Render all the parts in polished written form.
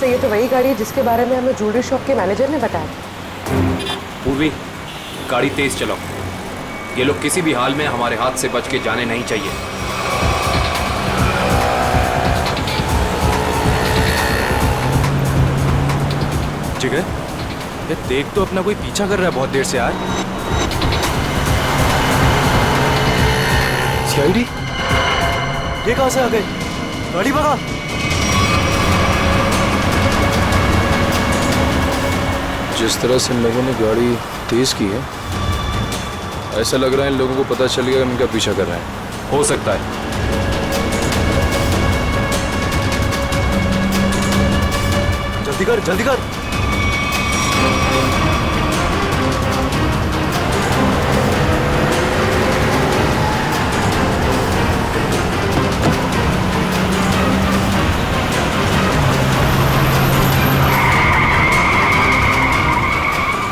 ये तो वही गाड़ी है जिसके बारे में हमें ज्वेलरी शॉप के मैनेजर ने बताया। पूर्वी, गाड़ी तेज चलाओ। ये लोग किसी भी हाल में हमारे हाथ से बच के जाने नहीं चाहिए। जिगर, ये देख तो अपना कोई पीछा कर रहा है बहुत देर से यार। सीआईडी? ये कहां से आ गए? गाड़ी भगा। जिस तरह से इन लोगों ने गाड़ी तेज की है, ऐसा लग रहा है इन लोगों को पता चल गया इनका पीछा कर रहे हैं। हो सकता है। जल्दी कर, जल्दी कर।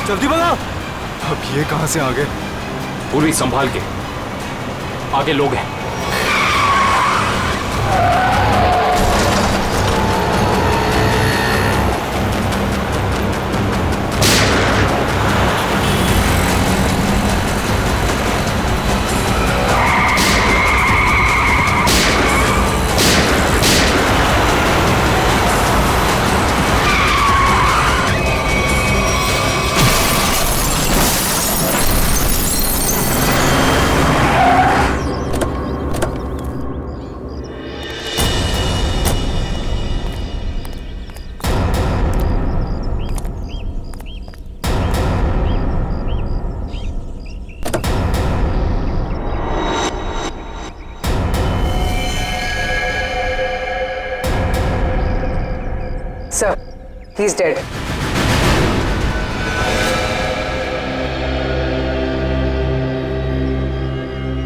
जल्दी भगा। अब ये कहां से आ गए? पूर्वी संभाल के, आगे लोग हैं। Sir, he's dead.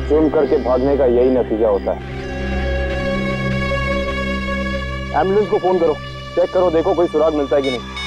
जुर्म करके भागने का यही नतीजा होता है। एम्बुलेंस को फोन करो, चेक करो, देखो कोई सुराग मिलता है कि नहीं।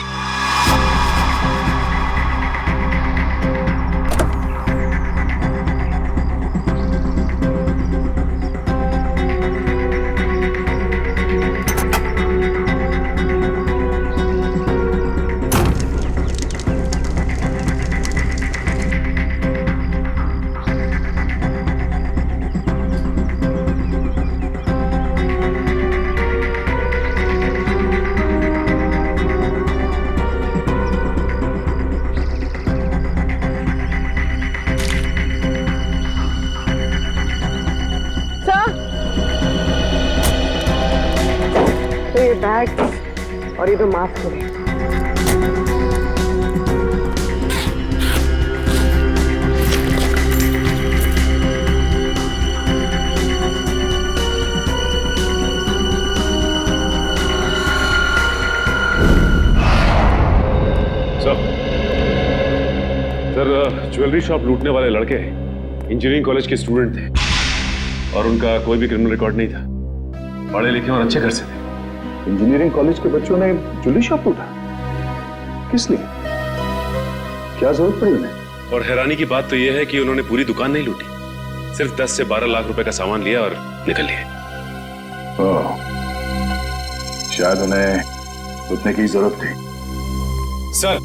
बैग और ये तो मास्क है। सर, ज्वेलरी शॉप लूटने वाले लड़के इंजीनियरिंग कॉलेज के स्टूडेंट थे और उनका कोई भी क्रिमिनल रिकॉर्ड नहीं था। पढ़े लिखे और अच्छे घर से थे। इंजीनियरिंग कॉलेज के बच्चों ने ज्वेलरी शॉप लूटा? किस लिए? क्या जरूरत पड़ी उन्हें? और हैरानी की बात तो यह है कि उन्होंने पूरी दुकान नहीं लूटी, सिर्फ 10 से 12 लाख रुपए का सामान लिया और निकल लिए। शायद उन्हें लूटने की जरूरत थी। सर,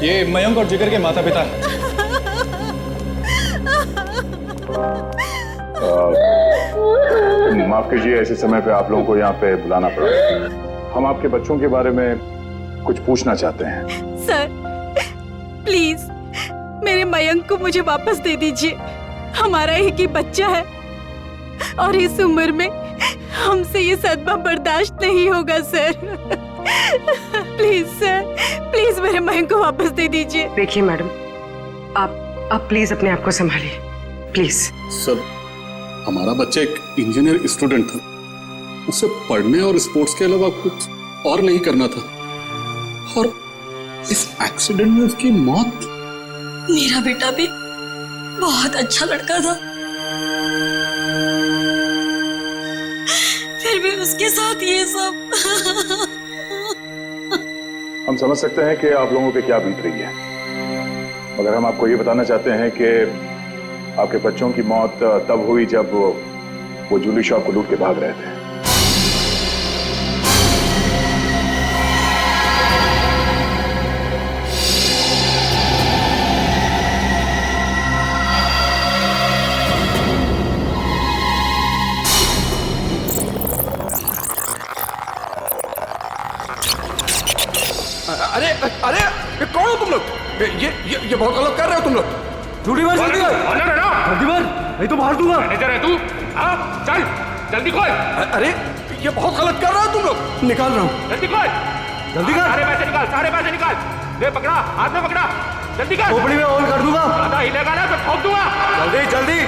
ये मयंक और जिगर के माता पिता हैं। माफ कीजिए, ऐसे समय पे आप लोगों को यहाँ पे बुलाना पड़ा। हम आपके बच्चों के बारे में कुछ पूछना चाहते हैं। सर, प्लीज मेरे मयंक को मुझे वापस दे दीजिए। हमारा एक ही बच्चा है और इस उम्र में हमसे ये सदमा बर्दाश्त नहीं होगा सर। प्लीज सर, प्लीज मेरे मयंक को वापस दे दीजिए। देखिए मैडम, आप प्लीज अपने आप को संभालिए, प्लीज। सर, हमारा बच्चा एक इंजीनियर स्टूडेंट था, उसे पढ़ने और स्पोर्ट्स के अलावा कुछ और नहीं करना था और इस एक्सीडेंट में उसकी मौत। मेरा बेटा भी बहुत अच्छा लड़का था, फिर भी उसके साथ ये सब। हम समझ सकते हैं कि आप लोगों पे क्या बीत रही है, मगर हम आपको ये बताना चाहते हैं कि आपके बच्चों की मौत तब हुई जब वो ज्वेलरी शॉप को लूट के भाग रहे थे। लोग? झूठी बात जल्दी कर। ऑनर है ना? जल्दी मार, नहीं तो मार दूंगा। मैनेजर है तू? हाँ चल जल्दी खोल। अरे ये बहुत गलत कर रहा है तुम लोग। निकाल रहा हूँ। जल्दी खोल। जल्दी कर। सारे पैसे निकाल। ले पकड़ा, हाथ में पकड़ा, जल्दी कर। खोपड़ी में ऑन कर दूंगा। आधा हिलेगा ना तो ठोक दूंगा। जल्दी जल्दी।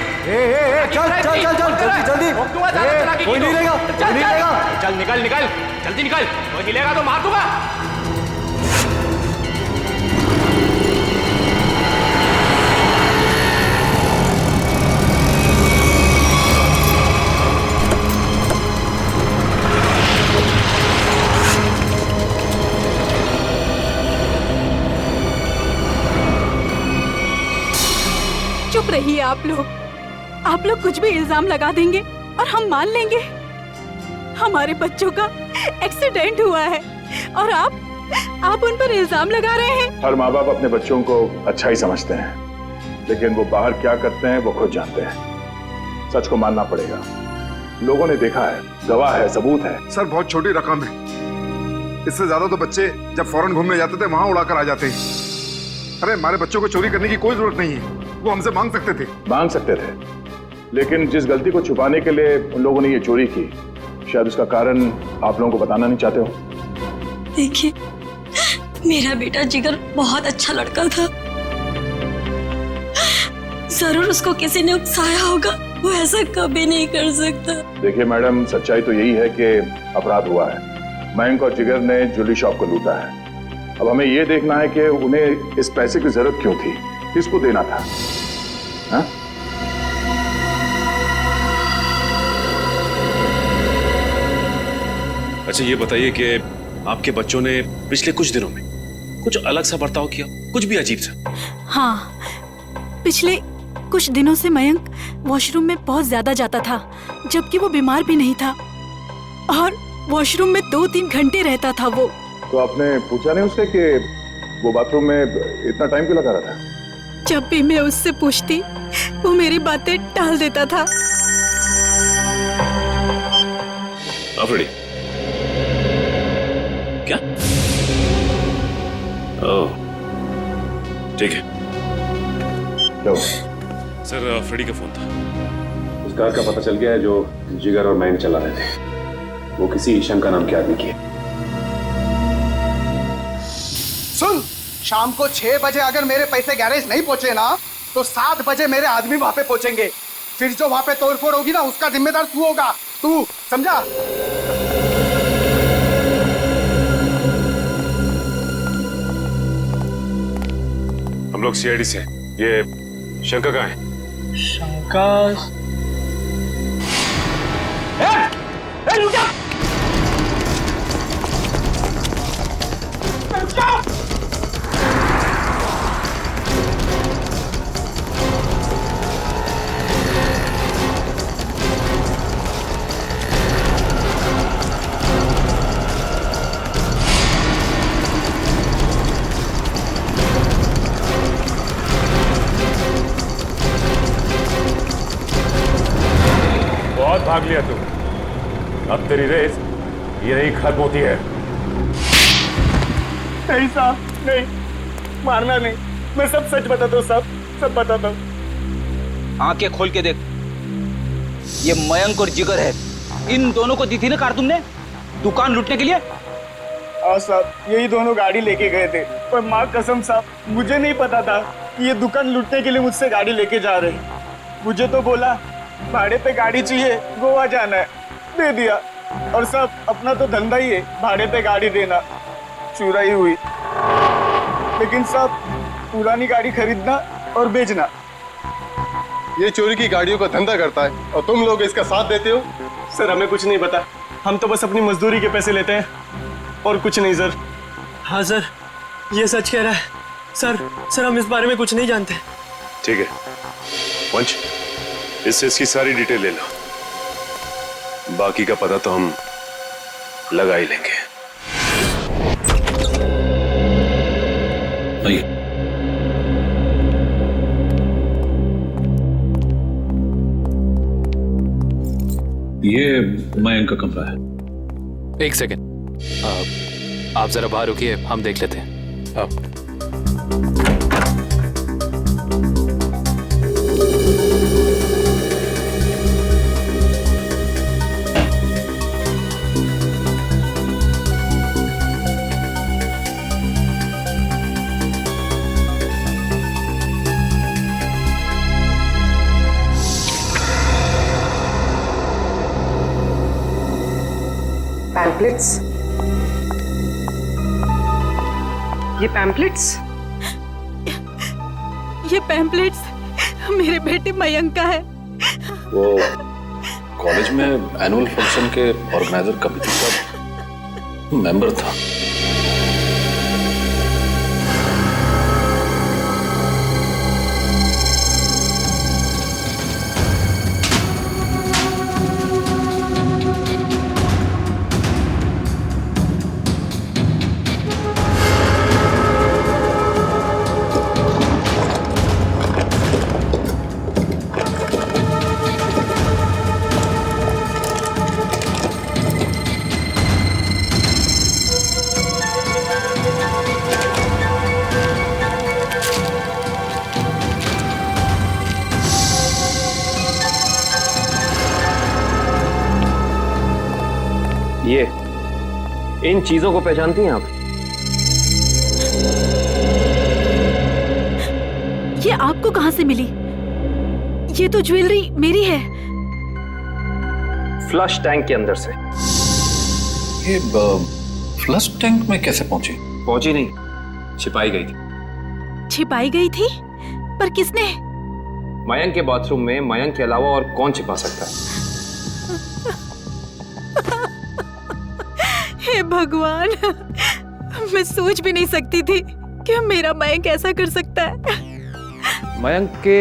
चल चल चल चल जल्दी जल्दी। ठोक दूंगा, ज्यादा चला के कोई नहीं लेगा, कोई नहीं लेगा। चल निकल निकल, जल्दी निकल। कोई हिलेगा तो मार दूंगा। चुप रहिए आप लोग कुछ भी इल्जाम लगा देंगे और हम मान लेंगे। हमारे बच्चों का एक्सीडेंट हुआ है और आप उन पर इल्जाम लगा रहे हैं। हर माँ बाप अपने बच्चों को अच्छा ही समझते हैं, लेकिन वो बाहर क्या करते हैं वो खुद जानते हैं। सच को मानना पड़ेगा। लोगों ने देखा है, गवाह है, सबूत है। सर बहुत छोटी रकम है, इससे ज्यादा तो बच्चे जब फॉरेन घूमने जाते थे वहां उड़ाकर आ जाते हैं। अरे हमारे बच्चों को चोरी करने की कोई जरूरत नहीं है, वो हमसे मांग सकते थे, लेकिन जिस गलती को छुपाने के लिए उन लोगों ने ये चोरी की, शायद उसका कारण आप लोगों को बताना नहीं चाहते हो। देखिए, मेरा बेटा जिगर बहुत अच्छा लड़का था। जरूर उसको किसी ने उकसाया होगा, वो ऐसा कभी नहीं कर सकता। देखिए मैडम, सच्चाई तो यही है कि अपराध हुआ है। मयंक और जिगर ने ज्वेलरी शॉप को लूटा है। अब हमें यह देखना है कि उन्हें इस पैसे की जरूरत क्यों थी, किसको देना था। हा? अच्छा ये बताइए कि आपके बच्चों ने पिछले कुछ दिनों में कुछ अलग सा बर्ताव किया, कुछ भी अजीब सा? हाँ, पिछले कुछ दिनों से मयंक वॉशरूम में बहुत ज्यादा जाता था, जबकि वो बीमार भी नहीं था, और वॉशरूम में 2-3 घंटे रहता था वो। तो आपने पूछा नहीं उससे कि वो बाथरूम में इतना टाइम क्यों लगा रहा था? जब भी मैं उससे पूछती, वो मेरी बातें टाल देता था। अफरीदी, क्या? ओह, ठीक है। क्यों? सर फ्रेडी का फोन था। उस कार का पता चल गया है जो जिगर और मयंक चला रहे थे। वो किसी ईशन का नाम के आदमी की है। सुन, शाम को 6 बजे अगर मेरे पैसे गैरेज नहीं पहुंचे ना, तो 7 बजे मेरे आदमी वहां पे पहुंचेंगे। फिर जो वहां पे तोड़फोड़ होगी ना, उसका जिम्मेदार तू होगा। तू समझा? हम लोग सीआईडी से हैं। ये शंकर कहाँ है? शंकर बहुत भाग लिया तू, अब तेरी रेस ये नहीं खत्म होती है। नहीं साहब, नहीं, मारना नहीं। मैं सब सच बताता हूँ साहब, सब बताता हूँ। आंखें खोल के देख, ये मयंक और जिगर है। इन दोनों को दी थी ना कार तुमने दुकान लूटने के लिए? हाँ साहब, यही दोनों गाड़ी लेके गए थे, पर माँ कसम साहब, मुझे नहीं पता था कि ये दुकान लूटने के लिए मुझसे गाड़ी लेके जा रहे हैं। मुझे तो बोला भाड़े पे गाड़ी चाहिए, गोवा जाना है, दे दिया। और साहब, अपना तो धंधा ही है भाड़े पे गाड़ी देना। चुराई हुई, लेकिन साहब पुरानी गाड़ी खरीदना और बेचना। ये चोरी की गाड़ियों का धंधा करता है और तुम लोग इसका साथ देते हो। सर हमें कुछ नहीं पता, हम तो बस अपनी मजदूरी के पैसे लेते हैं और कुछ नहीं सर। हाँ सर, ये सच कह रहा है। सर हम इस बारे में कुछ नहीं जानते। ठीक है पंच, इससे इसकी सारी डिटेल ले लो, बाकी का पता तो हम लगा ही लेंगे। आइए। ये मयंक का कमरा है। एक सेकंड, आप जरा बाहर रुकिए, हम देख लेते हैं। पैम्पलेट्स? ये पैम्पलेट्स? ये पैम्पलेट्स मेरे बेटे मयंक का है। वो कॉलेज में एनुअल फंक्शन के ऑर्गेनाइजर कमेटी का मेंबर था। ये इन चीजों को पहचानती हैं आप? ये आपको कहां से मिली? ये तो ज्वेलरी मेरी है। फ्लश टैंक के अंदर से। ये फ्लश टैंक में कैसे पहुंची? पहुंची नहीं, छिपाई गई थी। छिपाई गई थी? पर किसने? मयंक के बाथरूम में मयंक के अलावा और कौन छिपा सकता है? हे भगवान, मैं सोच भी नहीं सकती थी कि मेरा मयंक ऐसा कर सकता है। मयंक के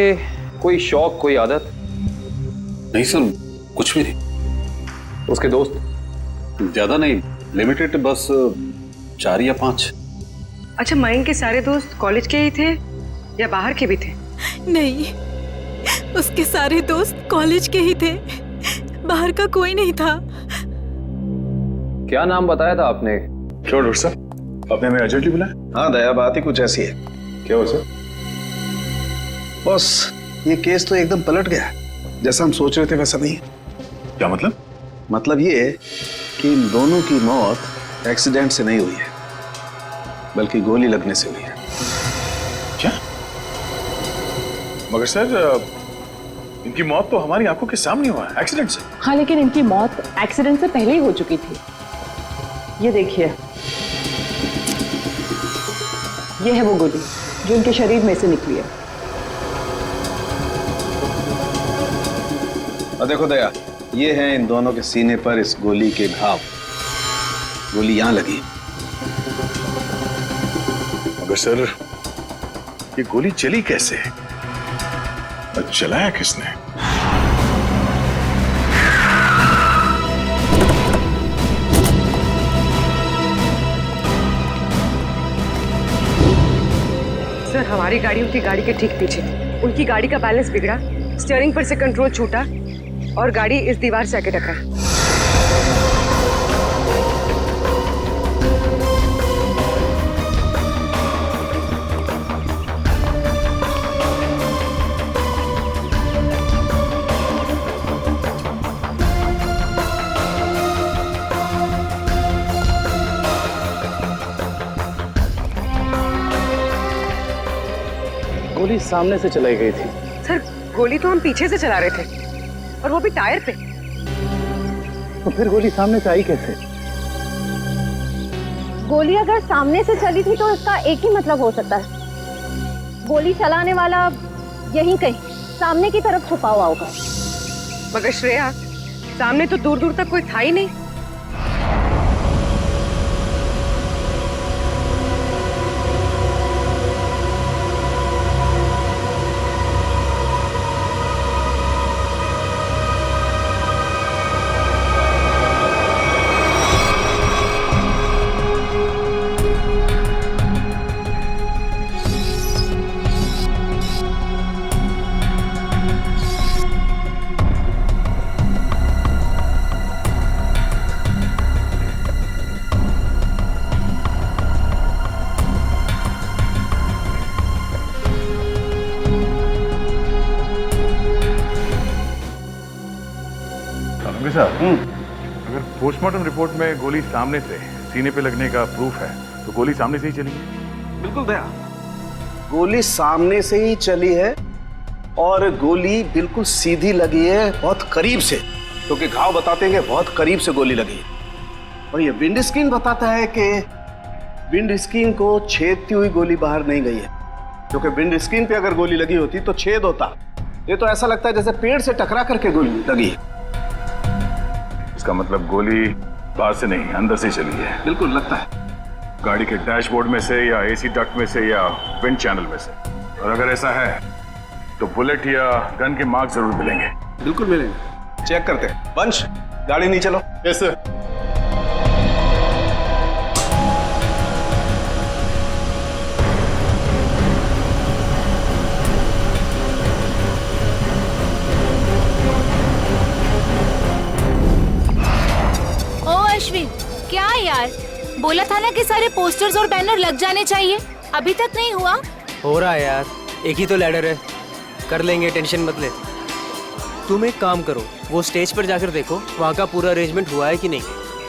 कोई शौक, कोई आदत? नहीं सर, कुछ भी नहीं। उसके दोस्त? ज्यादा नहीं, लिमिटेड, बस 4 या 5। अच्छा, मयंक के सारे दोस्त कॉलेज के ही थे या बाहर के भी थे? नहीं, उसके सारे दोस्त कॉलेज के ही थे, बाहर का कोई नहीं था। क्या नाम बताया था आपने? क्यों डॉक्टर साहब, आपने हमें अर्जेंटली बुलाया? हाँ दया, बात ही कुछ ऐसी है। क्या हुआ सर? बॉस, ये केस तो एकदम पलट गया। जैसा हम सोच रहे थे वैसा नहीं है। क्या मतलब? मतलब ये कि इन दोनों की मौत एक्सीडेंट से नहीं हुई है, बल्कि गोली लगने से हुई है। क्या? मगर सर, इनकी मौत तो हमारी आंखों के सामने हुआ है, एक्सीडेंट से। हाँ, लेकिन इनकी मौत एक्सीडेंट से पहले ही हो चुकी थी। ये देखिए, ये है वो गोली जो इनके शरीर में से निकली है। और देखो दया, ये है इन दोनों के सीने पर इस गोली के घाव। गोली यहां लगी। मगर सर, ये गोली चली कैसे? और चलाया किसने? सर, हमारी गाड़ी उनकी गाड़ी के ठीक पीछे थी। उनकी गाड़ी का बैलेंस बिगड़ा, स्टीयरिंग पर से कंट्रोल छूटा और गाड़ी इस दीवार से आके टकरा। गोली सामने से चलाई गई थी। सर, गोली तो हम पीछे से चला रहे थे और वो भी टायर पे। तो फिर गोली सामने से आई कैसे? गोली अगर सामने से चली थी तो इसका एक ही मतलब हो सकता है, गोली चलाने वाला यहीं कहीं सामने की तरफ छुपा हुआ होगा। मगर श्रेया, सामने तो दूर दूर तक कोई था ही नहीं। अगर पोस्टमार्टम रिपोर्ट में गोली सामने से सीने पे लगने का प्रूफ है तो गोली सामने से ही चली है। बिल्कुल दया, गोली सामने से ही चली है और गोली बिल्कुल सीधी लगी है, बहुत करीब से, क्योंकि घाव बताते हैं कि बहुत करीब से गोली लगी है। और ये विंड स्क्रीन बताता है कि विंड स्क्रीन को छेदती हुई गोली बाहर नहीं गई है, क्योंकि विंड स्क्रीन पे अगर गोली लगी होती तो छेद होता। ये तो ऐसा लगता है जैसे पेड़ से टकरा करके गोली लगी है। इसका मतलब गोली बाहर से नहीं, अंदर से चली है। बिल्कुल लगता है। गाड़ी के डैशबोर्ड में से या एसी डक्ट में से या विंड चैनल में से। और अगर ऐसा है तो बुलेट या गन के मार्क जरूर मिलेंगे। बिल्कुल मिलेंगे, चेक करते हैं। वंश, गाड़ी नहीं चलो। Yes sir. क्या यार, बोला था ना कि सारे पोस्टर्स और बैनर लग जाने चाहिए, अभी तक नहीं हुआ। हो रहा है यार, एक ही तो लैडर है, कर लेंगे, टेंशन मत ले। तुम एक काम करो, वो स्टेज पर जाकर देखो वहाँ का पूरा अरेंजमेंट हुआ है कि नहीं।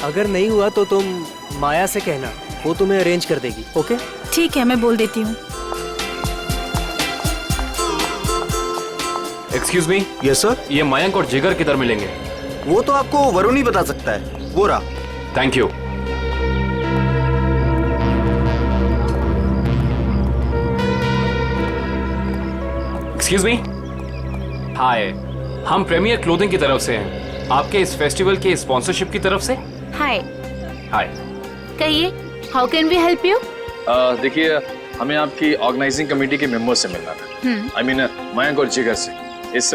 अगर नहीं हुआ तो तुम माया से कहना, वो तुम्हें अरेंज कर देगी। ओके ठीक है, मैं बोल देती हूँ। Excuse me. Yes sir. ये मयंक और जिगर किधर मिलेंगे? वो तो आपको वरुण ही बता सकता है, वो रहा। Thank you. Excuse me. Hi, हम प्रीमियर क्लोथिंग की तरफ से हैं। आपके इस फेस्टिवल के स्पॉन्सरशिप की तरफ से। हाय। हाय। कहिए, how can we help you? देखिए, हमें आपकी ऑर्गेनाइजिंग कमेटी के मेंबर से मिलना था। आई मीन मयंक और जिगर से। इस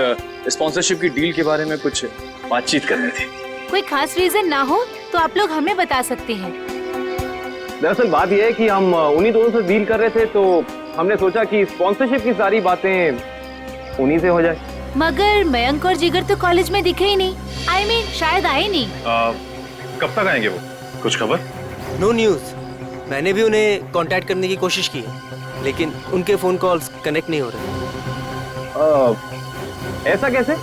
स्पॉन्सरशिप की डील के बारे में कुछ बातचीत करनी थी। कोई खास रीजन ना हो तो आप लोग हमें बता सकते हैं। दरअसल बात यह है कि हम उन्हीं दोनों से डील कर रहे थे, तो हमने सोचा कि स्पॉन्सरशिप की सारी बातें उन्हीं से हो जाए। मगर मयंक और जिगर तो कॉलेज में दिखे ही नहीं। आई मीन शायद आए नहीं। कब तक आएंगे वो? कुछ खबर? No news. मैंने भी उन्हें कांटेक्ट करने की कोशिश की है, लेकिन उनके फोन कॉल्स कनेक्ट नहीं हो रहे। ऐसा कैसे?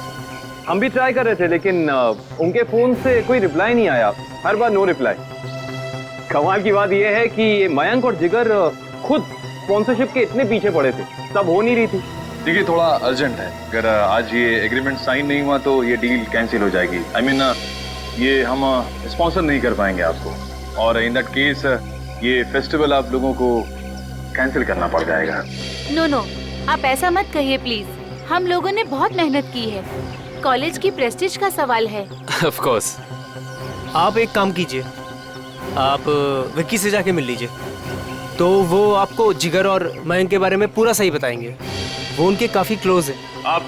हम भी ट्राई कर रहे थे, लेकिन उनके फोन से कोई रिप्लाई नहीं आया। हर बार नो रिप्लाई। कमाल की बात यह है कि ये मयंक और जिगर खुद स्पॉन्सरशिप के इतने पीछे पड़े थे, तब हो नहीं रही थी। देखिए, थोड़ा अर्जेंट है। अगर आज ये एग्रीमेंट साइन नहीं हुआ तो ये डील कैंसिल हो जाएगी। आई मीन ये हम स्पॉन्सर नहीं कर पाएंगे आपको, और इन दैट केस ये फेस्टिवल आप लोगों को कैंसिल करना पड़ जाएगा। नो नो, आप ऐसा मत कहिए प्लीज। हम लोगों ने बहुत मेहनत की है, कॉलेज की प्रेस्टीज का सवाल है। Of course. आप एक काम कीजिए, आप विक्की से जाके मिल लीजिए, तो वो आपको जिगर और मयंक के बारे में पूरा सही बताएंगे। वो उनके काफी क्लोज है। आप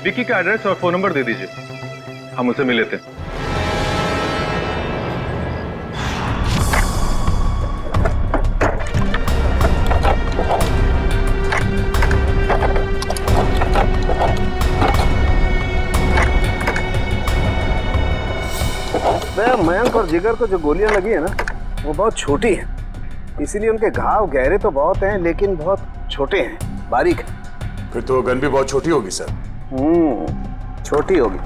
विक्की का एड्रेस और फोन नंबर दे दीजिए, हम उसे मिल लेते हैं। मयंक और जिगर को जो गोलियां लगी है ना, वो बहुत छोटी है, इसीलिए उनके घाव गहरे तो बहुत हैं, लेकिन बहुत छोटे हैं, बारीक है। फिर तो गन भी बहुत छोटी होगी सर। छोटी होगी।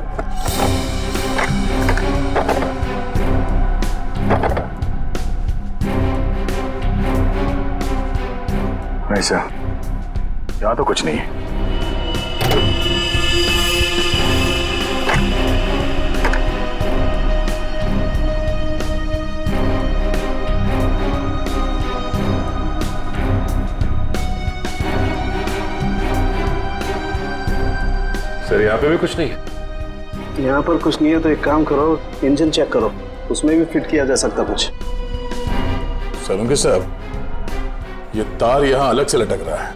नहीं सर, यहाँ तो कुछ नहीं है। सर, यहाँ पे भी कुछ नहीं है। यहाँ पर कुछ नहीं है तो एक काम करो, इंजन चेक करो, उसमें भी फिट किया जा सकता कुछ। सलूंगे साहब, ये तार यहाँ अलग से लटक रहा है,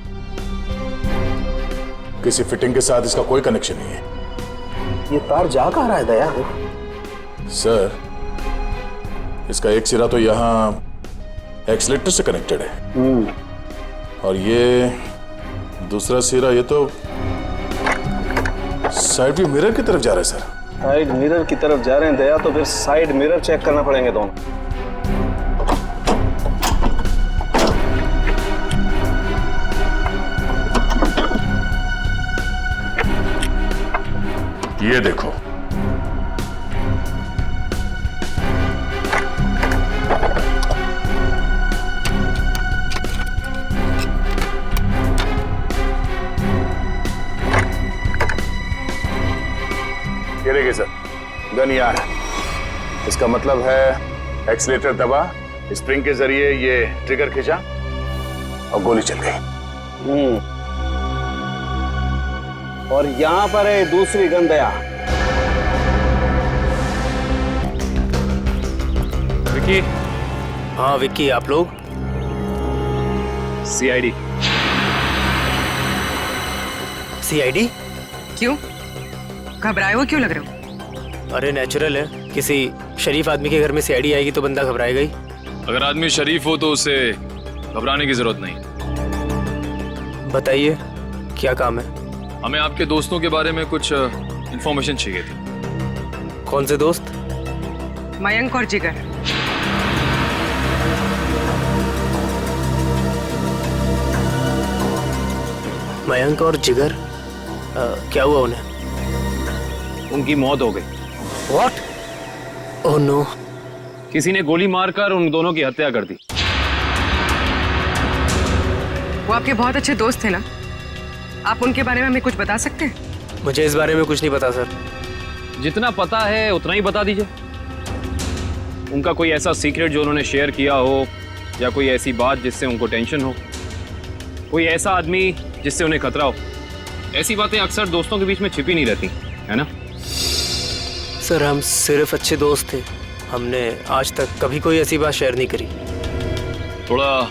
किसी फिटिंग के साथ इसका कोई कनेक्शन नहीं है। ये तार जा कहाँ रहा है दया? सर, इसका एक सिरा तो यहाँ एक्सीलेटर से कनेक्टेड है, और ये दूसरा सिरा ये तो साइड व्यू मिरर की तरफ जा रहा है। सर, साइड मिरर की तरफ जा रहे हैं दया, तो फिर साइड मिरर चेक करना पड़ेंगे दोनों। ये देखो, ये देखिए सर, गन यहाँ है। इसका मतलब है एक्सीलेटर दबा, स्प्रिंग के जरिए ये ट्रिगर खींचा और गोली चल गई। और यहाँ पर है दूसरी गन दया। विकी। हाँ विक्की, आप लोग? सीआईडी। सीआईडी? क्यों? घबराए हो क्यों लग रहे हो? अरे नेचुरल है, किसी शरीफ आदमी के घर में सीआईडी आएगी तो बंदा घबराएगा ही। अगर आदमी शरीफ हो तो उसे घबराने की जरूरत नहीं। बताइए क्या काम है? हमें आपके दोस्तों के बारे में कुछ इंफॉर्मेशन चाहिए थी। कौन से दोस्त? मयंक और जिगर। मयंक और जिगर? क्या हुआ उन्हें? उनकी मौत हो गई। What? Oh no! किसी ने गोली मारकर उन दोनों की हत्या कर दी। वो आपके बहुत अच्छे दोस्त थे ना? आप उनके बारे में हमें कुछ बता सकते हैं? मुझे इस बारे में कुछ नहीं पता सर। जितना पता है उतना ही बता दीजिए। उनका कोई ऐसा सीक्रेट जो उन्होंने शेयर किया हो, या कोई ऐसी बात जिससे उनको टेंशन हो, कोई ऐसा आदमी जिससे उन्हें खतरा हो। ऐसी बातें अक्सर दोस्तों के बीच में छिपी नहीं रहती, है ना? सर हम सिर्फ अच्छे दोस्त थे, हमने आज तक कभी कोई ऐसी बात शेयर नहीं करी। थोड़ा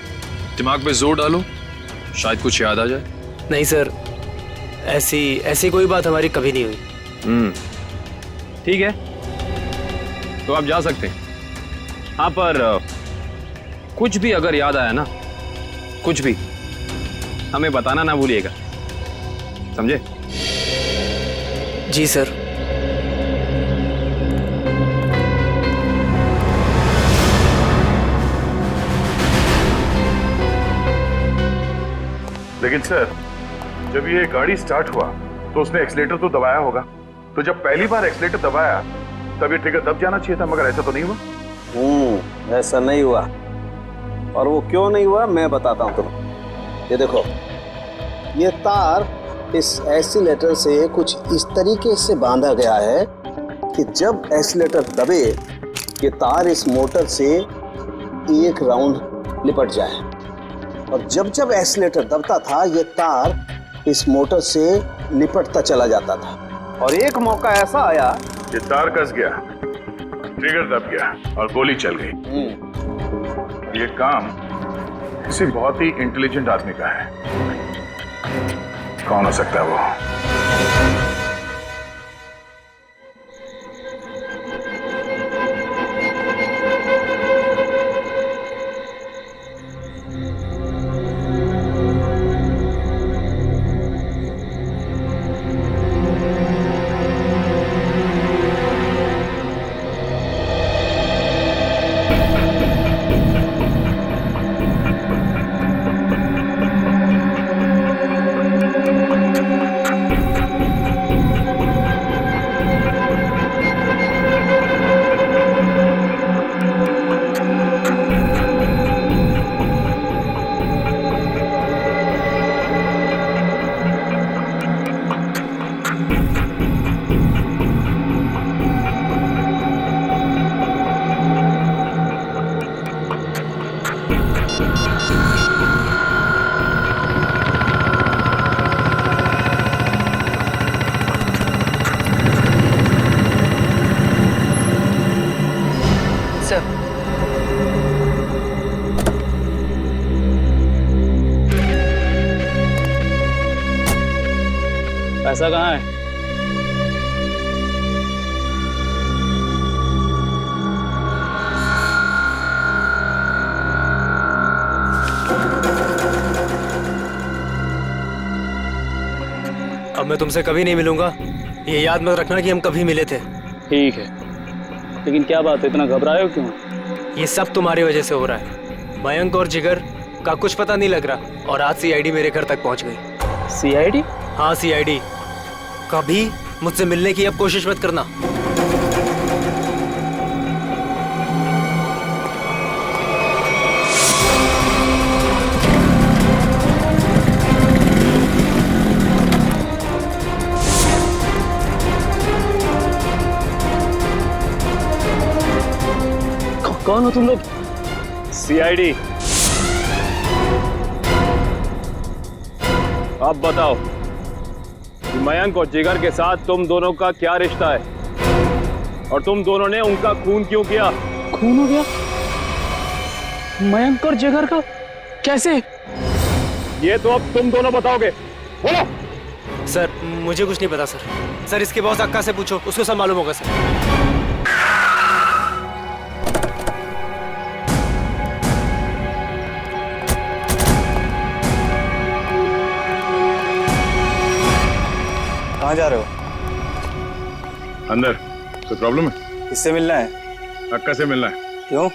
दिमाग पे जोर डालो, शायद कुछ याद आ जाए। नहीं सर, ऐसी कोई बात हमारी कभी नहीं हुई। ठीक है, तो आप जा सकते हैं। हाँ, पर कुछ भी अगर याद आया ना, कुछ भी, हमें बताना ना भूलिएगा, समझे? जी सर। लेकिन सर, जब ये गाड़ी स्टार्ट हुआ तो उसने एक्सीलेटर तो दबाया होगा, तो जब पहली बार एक्सीलेटर दबाया तब ये ट्रिगर दब जाना चाहिए था, मगर ऐसा तो नहीं हुआ। ऐसा नहीं हुआ। और वो क्यों नहीं हुआ मैं बताता हूँ तुम्हें। ये देखो, ये तार इस एक्सीलेटर से कुछ इस तरीके से बांधा गया है कि जब एक्सीलेटर दबे ये तार इस मोटर से एक राउंड लिपट जाए, और जब जब एक्सीलेटर दबता था ये तार इस मोटर से लिपटता चला जाता था। और एक मौका ऐसा आया, ये तार कस गया, ट्रिगर दब गया और गोली चल गई। ये काम किसी बहुत ही इंटेलिजेंट आदमी का है। कौन हो सकता है वो? पैसा कहाँ है? अब मैं तुमसे कभी नहीं मिलूंगा, ये याद मत रखना कि हम कभी मिले थे। ठीक है, लेकिन क्या बात है, इतना घबराए हो क्यों? ये सब तुम्हारी वजह से हो रहा है। मयंक और जिगर का कुछ पता नहीं लग रहा, और आज सीआईडी मेरे घर तक पहुंच गई। सीआईडी? हाँ सीआईडी। कभी मुझसे मिलने की अब कोशिश मत करना। कौन हो तुम लोग? सीआईडी। अब बताओ कि मयंक और जिगर के साथ तुम दोनों का क्या रिश्ता है और तुम दोनों ने उनका खून क्यों किया? खून हो गया? मयंक और जिगर का कैसे? ये तो अब तुम दोनों बताओगे। बोलो। सर मुझे कुछ नहीं पता सर। सर इसके बॉस अक्का से पूछो, उसको सब मालूम होगा सर। कहाँ जा रहे हो? अंदर। कोई प्रॉब्लम है? किससे मिलना है? अक्का से मिलना है। क्यों?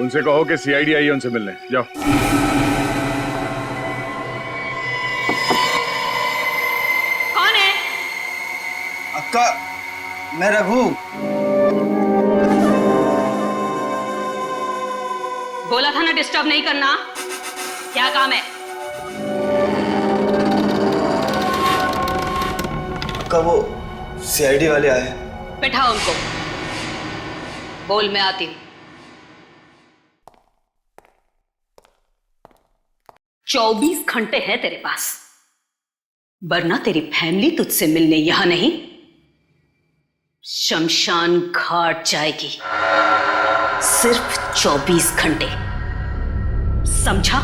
उनसे कहो कि सीआईडी आई है उनसे मिलने। जाओ। कौन है? अक्का, मैं रघु। बोला था ना डिस्टर्ब नहीं करना। क्या काम है? अक्का वो सीआईडी वाले आए। बैठाओ उनको। बोल, मैं आती हूँ। 24 घंटे है तेरे पास, वरना तेरी फैमिली तुझसे मिलने यहां नहीं, शमशान घाट जाएगी। सिर्फ 24 घंटे, समझा?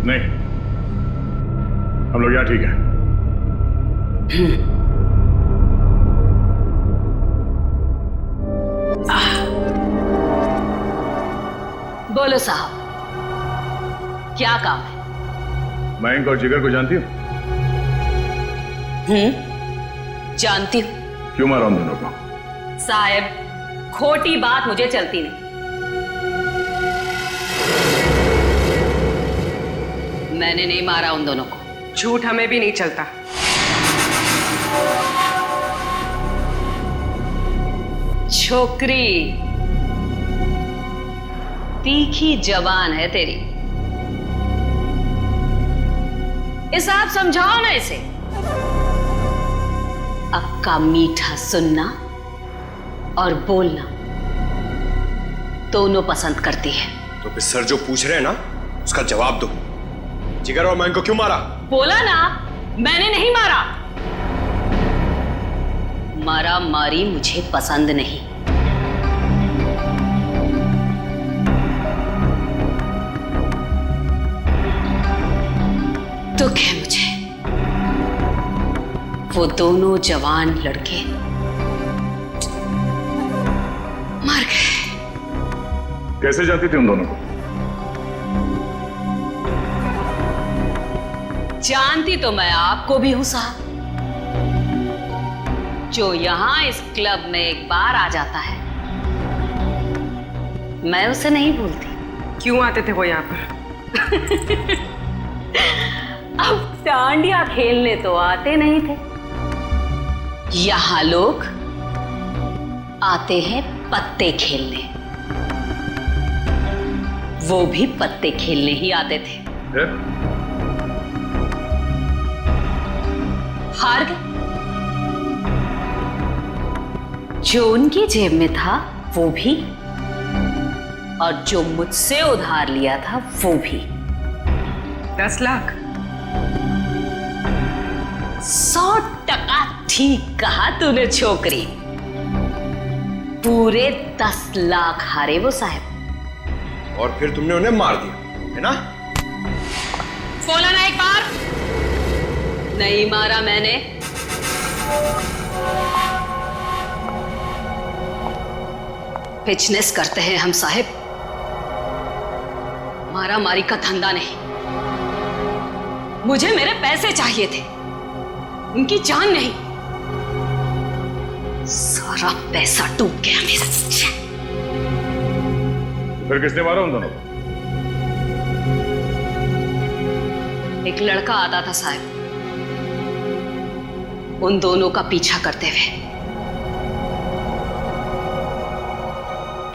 नहीं, हम लोग यहाँ ठीक है। बोलो साहब, क्या काम है? मयंक और जिगर को जानती हो? जानती हूँ। क्यों मारा उन दोनों को? साहब, खोटी बात मुझे चलती नहीं। मैंने नहीं मारा उन दोनों को। झूठ हमें भी नहीं चलता। छोकरी तीखी जबान है तेरी, हिसाब समझाओ ना इसे। अक्का मीठा सुनना और बोलना दोनों पसंद करती है। तो फिर सर जो पूछ रहे हैं ना उसका जवाब दो। जिगर और मयंक को क्यों मारा? बोला ना, मैंने नहीं मारा। मारा मारी मुझे पसंद नहीं। दुख है मुझे, वो दोनों जवान लड़के मर गए। कैसे जानती थी उन दोनों को? जानती तो मैं आपको भी हूं साहब। जो यहां इस क्लब में एक बार आ जाता है, मैं उसे नहीं भूलती। क्यों आते थे वो यहाँ पर? अब डांडिया खेलने तो आते नहीं थे। यहां लोग आते हैं पत्ते खेलने। वो भी पत्ते खेलने ही आते थे। हार गए। जो उनकी जेब में था वो भी, और जो मुझसे उधार लिया था वो भी। 10 लाख? 100% ठीक कहा तूने छोकरी। पूरे 10 लाख हारे वो साहब। और फिर तुमने उन्हें मार दिया, है ना? बोला ना एक बार, नहीं मारा मैंने। बिजनेस करते हैं हम साहब, मारा मारी का धंधा नहीं। मुझे मेरे पैसे चाहिए थे, उनकी जान नहीं। सारा पैसा डूब गया मेरा। फिर किसने मारा उन दोनों को? एक लड़का आता था साहब, उन दोनों का पीछा करते हुए।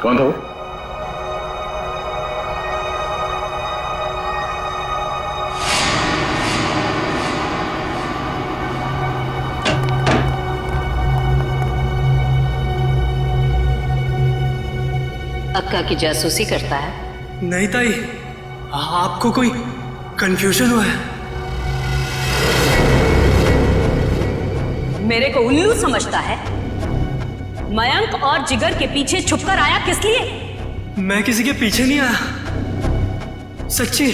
कौन था वो? अक्का की जासूसी करता है? नहीं ताई, आपको कोई कंफ्यूजन हुआ है? मेरे को उल्लू समझता है? मयंक और जिगर के पीछे छुपकर आया किस लिए? मैं किसी के पीछे नहीं आया, सच्ची।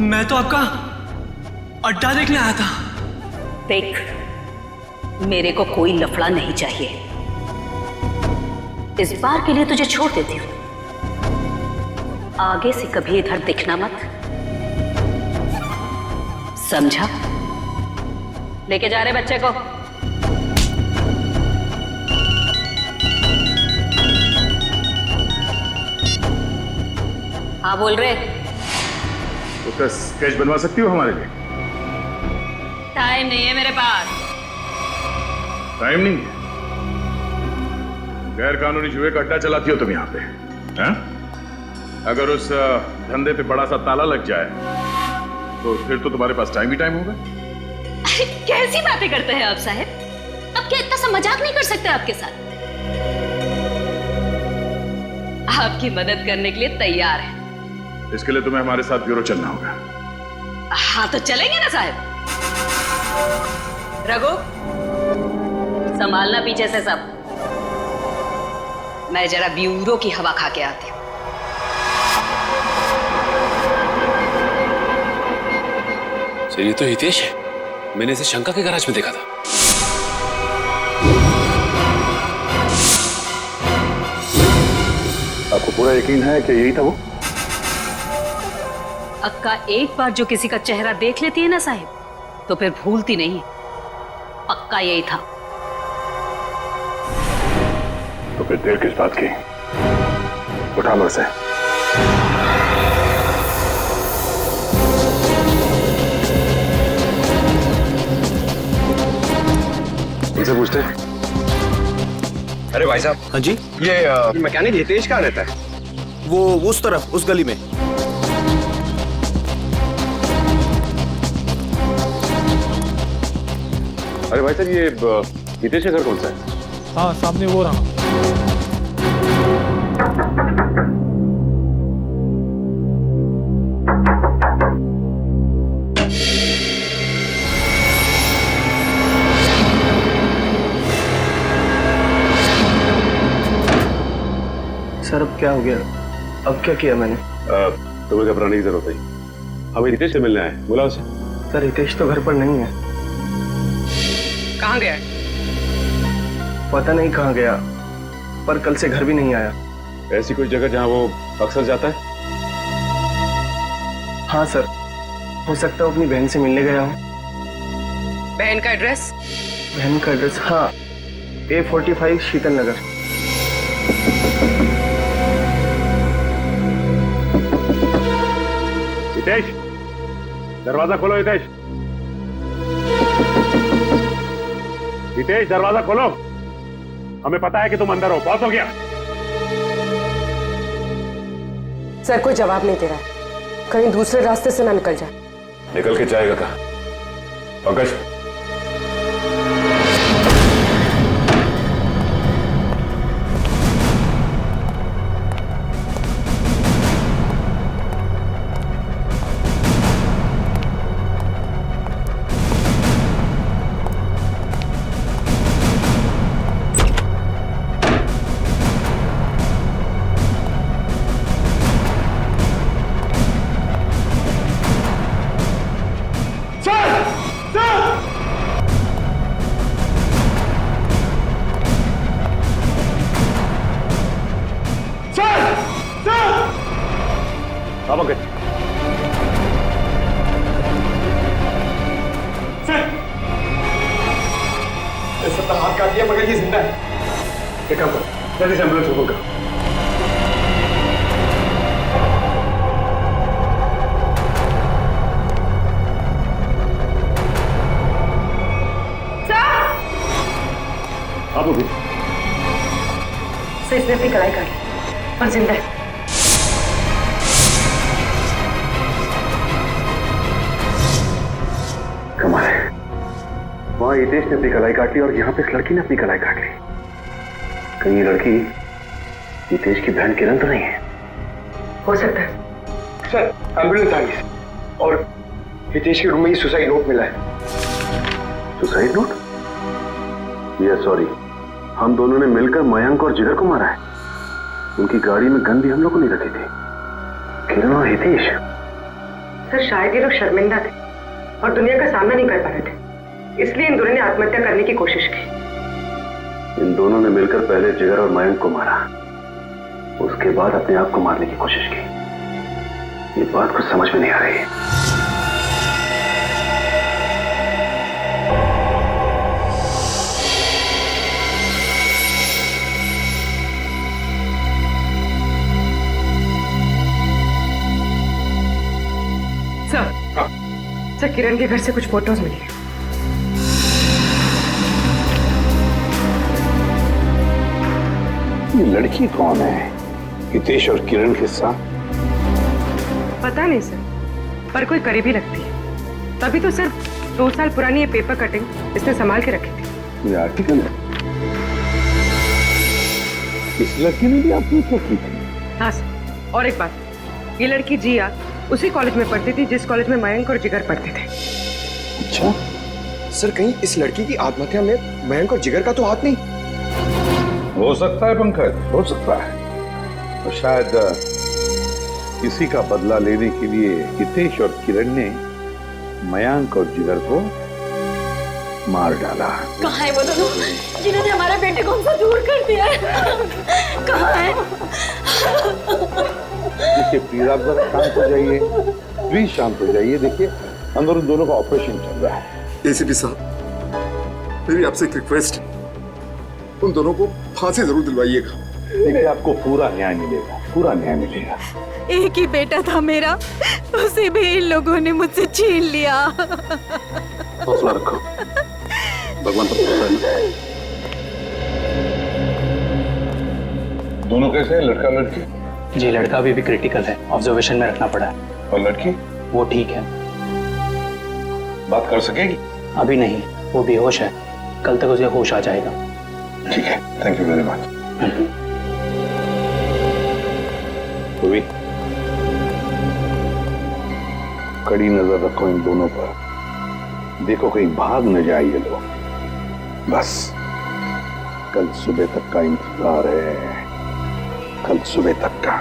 मैं तो आपका अड्डा देखने आया था। देख, मेरे को कोई लफड़ा नहीं चाहिए। इस बार के लिए तुझे छोड़ देती हूं, आगे से कभी इधर दिखना मत, समझा? लेके जा रहे बच्चे को। हाँ बोल रहे। उसका स्केच बनवा सकती हो हमारे लिए? टाइम नहीं है मेरे पास। टाइम नहीं है? गैर कानूनी जुए का अड्डा चलाती हो तुम यहाँ पे, हैं? अगर उस धंधे पे बड़ा सा ताला लग जाए तो फिर तो तुम्हारे पास टाइम ही टाइम होगा। अरे कैसी बातें करते हैं आप साहब? अब क्या इतना सा मजाक नहीं कर सकते आपके साथ? आपकी मदद करने के लिए तैयार है। इसके लिए तुम्हें हमारे साथ ब्यूरो चलना होगा। हाँ तो चलेंगे ना साहब। रघु, संभालना पीछे से सब। मैं जरा ब्यूरो की हवा खा के आती हूँ। सर ये तो हितेश है, मैंने इसे शंका के गैराज में देखा था। आपको पूरा यकीन है कि यही था वो? अक्का एक बार जो किसी का चेहरा देख लेती है ना साहिब, तो फिर भूलती नहीं। पक्का यही था। तो फिर देर किस बात की? उठा मर से। इनसे पूछते हैं। अरे भाई साहब। हाँ जी। ये मैकेनिक हितेश कहाँ रहता है? वो उस तरफ, उस गली में। अरे भाई साहब, ये हितेश का घर कौन सा है? हाँ सामने वो रहा। सर अब क्या हो गया? अब क्या किया मैंने? तुम्हें घबराने की जरूरत नहीं। हमें हितेश से मिलना है, बुला उसे। सर हितेश तो घर पर नहीं है। कहाँ गया? पता नहीं कहाँ गया, पर कल से घर भी नहीं आया। ऐसी कोई जगह जहाँ वो अक्सर जाता है? हाँ सर, हो सकता है अपनी बहन से मिलने गया हूँ। बहन का एड्रेस? बहन का एड्रेस, हाँ, A45 शीतल नगर। हितेश, दरवाजा खोलो। हितेश, हितेश दरवाजा खोलो। हमें पता है कि तुम अंदर हो। बहुत हो गया। सर कोई जवाब नहीं दे रहा है, कहीं दूसरे रास्ते से ना निकल जाए। निकल के जाएगा कहाँ? पंकज, अगर ये जिंदा है, एक काम करो, जल्दी से एम्बुलेंस को कॉल करो। आप लोग सर इसने अपनी कलाई काटी और जिंदा है। कमाल है, वहां हितेश ने अपनी कलाई काट ली और यहाँ पे इस लड़की ने अपनी कलाई काट ली। कहीं ये लड़की हितेश की बहन किरण तो नहीं है? हो सकता है। सर एम्बुलेंस आ गई और हितेश के रूम में ही सुसाइड नोट मिला है। Suicide note? ये सॉरी, हम दोनों ने मिलकर मयंक और जिगर को मारा है। उनकी गाड़ी में गन भी हम लोगों ने रखी थी, किरण और हितेश। सर शायद ये लोग शर्मिंदा थे और दुनिया का सामना नहीं कर पा रहे थे, इसलिए इन दोनों ने आत्महत्या करने की कोशिश की। इन दोनों ने मिलकर पहले जिगर और मयंक को मारा, उसके बाद अपने आप को मारने की कोशिश की। ये बात कुछ समझ में नहीं आ रही है। सर किरण के घर से कुछ फोटोज मिली है। ये लड़की कौन है? हितेश और किरण के साथ? पता नहीं सर, पर कोई करीबी लगती है। तभी तो सर 2 साल पुरानी ये पेपर कटिंग इसने संभाल के रखी थी। ये आर्टिकल है? इस लड़की ने भी आत्महत्या की थी? हाँ सर, और एक बात, ये लड़की जिया उसी कॉलेज में पढ़ती थी जिस कॉलेज में मयंक और जिगर पढ़ते थे। अच्छा सर, कहीं इस लड़की की आत्महत्या में मयंक और जिगर का तो हाथ नहीं? हो सकता है पंकज, हो सकता है। तो शायद किसी का बदला लेने के लिए हितेश और किरण ने मयंक और जिगर को मार डाला। कहाँ है वो दोनों जिन्होंने हमारे बेटे को हमसे दूर कर दिया है? कहाँ है? देखिए प्लीज आप जरा शांत हो जाइए, प्लीज शांत हो जाइए। देखिए अंदर उन दोनों का ऑपरेशन चल रहा है। एसीपी साहब, मेरी आपसे एक रिक्वेस्ट, उन दोनों को फांसी जरूर दिलवाइएगा। देखिए आपको पूरा न्याय मिलेगा, पूरा न्याय मिलेगा। एक ही बेटा था मेरा, उसे भी इन लोगों ने मुझसे छीन लिया। हौसला रखो, भगवान पर भरोसा है। दोनों कैसे हैं, लड़का लड़की? जी लड़का अभी भी क्रिटिकल है, ऑब्जर्वेशन में रखना पड़ा है। और लड़की? वो ठीक है। बात कर सकेगी? अभी नहीं, वो बेहोश है, कल तक उसे होश आ जाएगा। ठीक है, थैंक यू वेरी मच। कड़ी नजर रखो इन दोनों पर, देखो कहीं भाग न जाए ये लोग। बस कल सुबह तक का इंतजार है, कल सुबह तक का।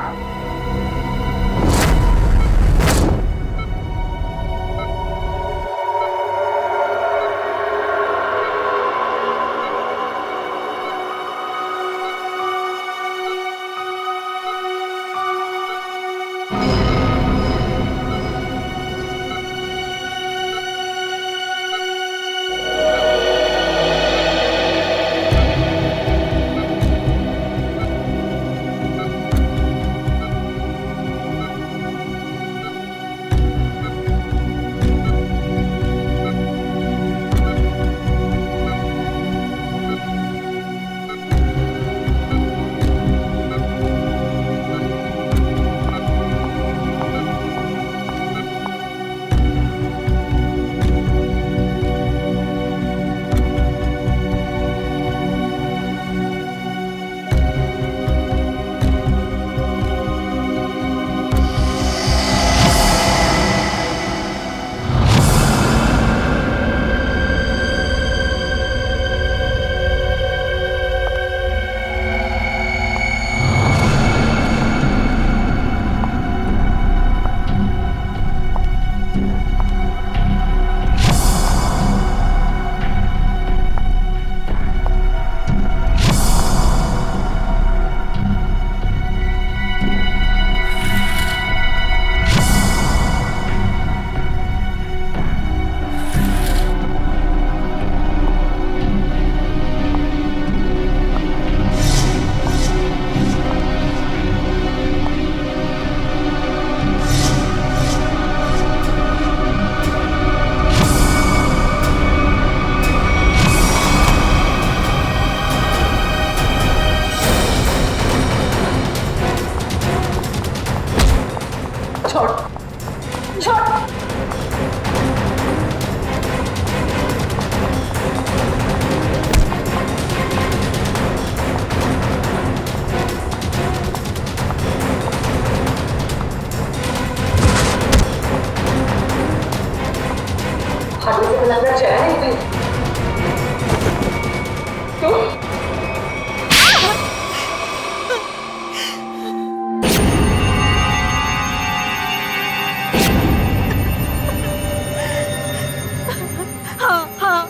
हाँ,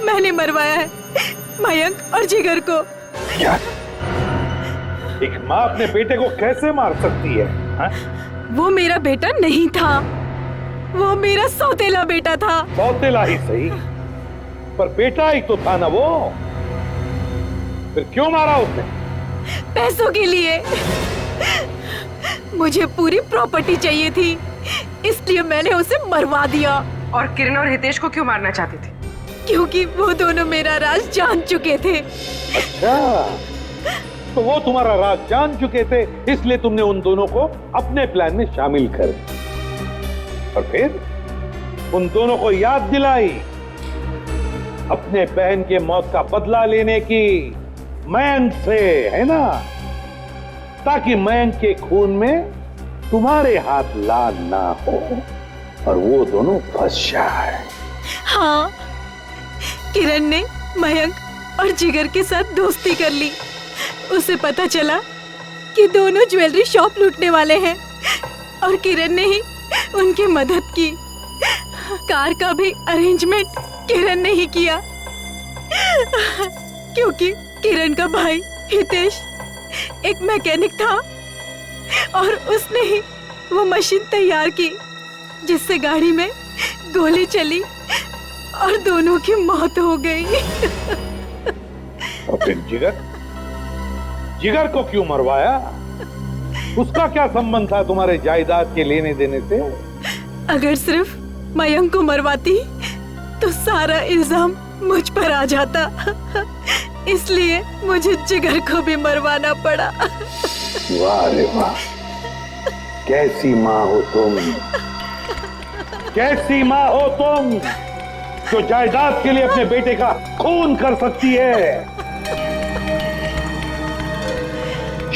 मैंने मरवाया है मयंक और जिगर को। क्या? एक माँ अपने बेटे को कैसे मार सकती है? हा? वो मेरा बेटा नहीं था, वो मेरा सौतेला बेटा था। सौतेला ही सही, पर बेटा ही तो था ना वो। फिर क्यों मारा उसने? पैसों के लिए। मुझे पूरी प्रॉपर्टी चाहिए थी, इसलिए मैंने उसे मरवा दिया। और किरण और हितेश को क्यों मारना चाहते थे? क्योंकि वो दोनों मेरा राज जान चुके थे। अच्छा, तो वो तुम्हारा राज जान चुके थे, इसलिए तुमने उन दोनों को अपने प्लान में शामिल कर दिया। और फिर उन दोनों को याद दिलाई अपने बहन के मौत का बदला लेने की मयंक से, है ना? ताकि मयंक के खून में तुम्हारे हाथ लाल ना हो और वो दोनों फंस जाए। हाँ, किरण ने मयंक और जिगर के साथ दोस्ती कर ली। उसे पता चला कि दोनों ज्वेलरी शॉप लूटने वाले हैं और किरण ने ही उनकी मदद की। कार का भी अरेंजमेंट किरण ने ही किया, क्योंकि किरण का भाई हितेश एक मैकेनिक था और उसने ही वो मशीन तैयार की जिससे गाड़ी में गोली चली और दोनों की मौत हो गई। और फिर जिगर को क्यों मरवाया? उसका क्या संबंध था तुम्हारे जायदाद के लेने देने से? अगर सिर्फ मयंक को मरवाती तो सारा इल्जाम मुझ पर आ जाता, इसलिए मुझे जिगर को भी मरवाना पड़ा। वाह रे वाह, कैसी माँ हो तुम, कैसी माँ हो तुम जो जायदाद के लिए अपने बेटे का खून कर सकती है।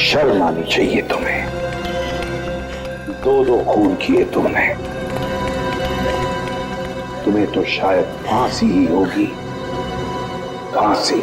शर्म आनी चाहिए तुम्हें, दो खून किए तुमने। तुम्हें तो शायद फांसी ही होगी, फांसी।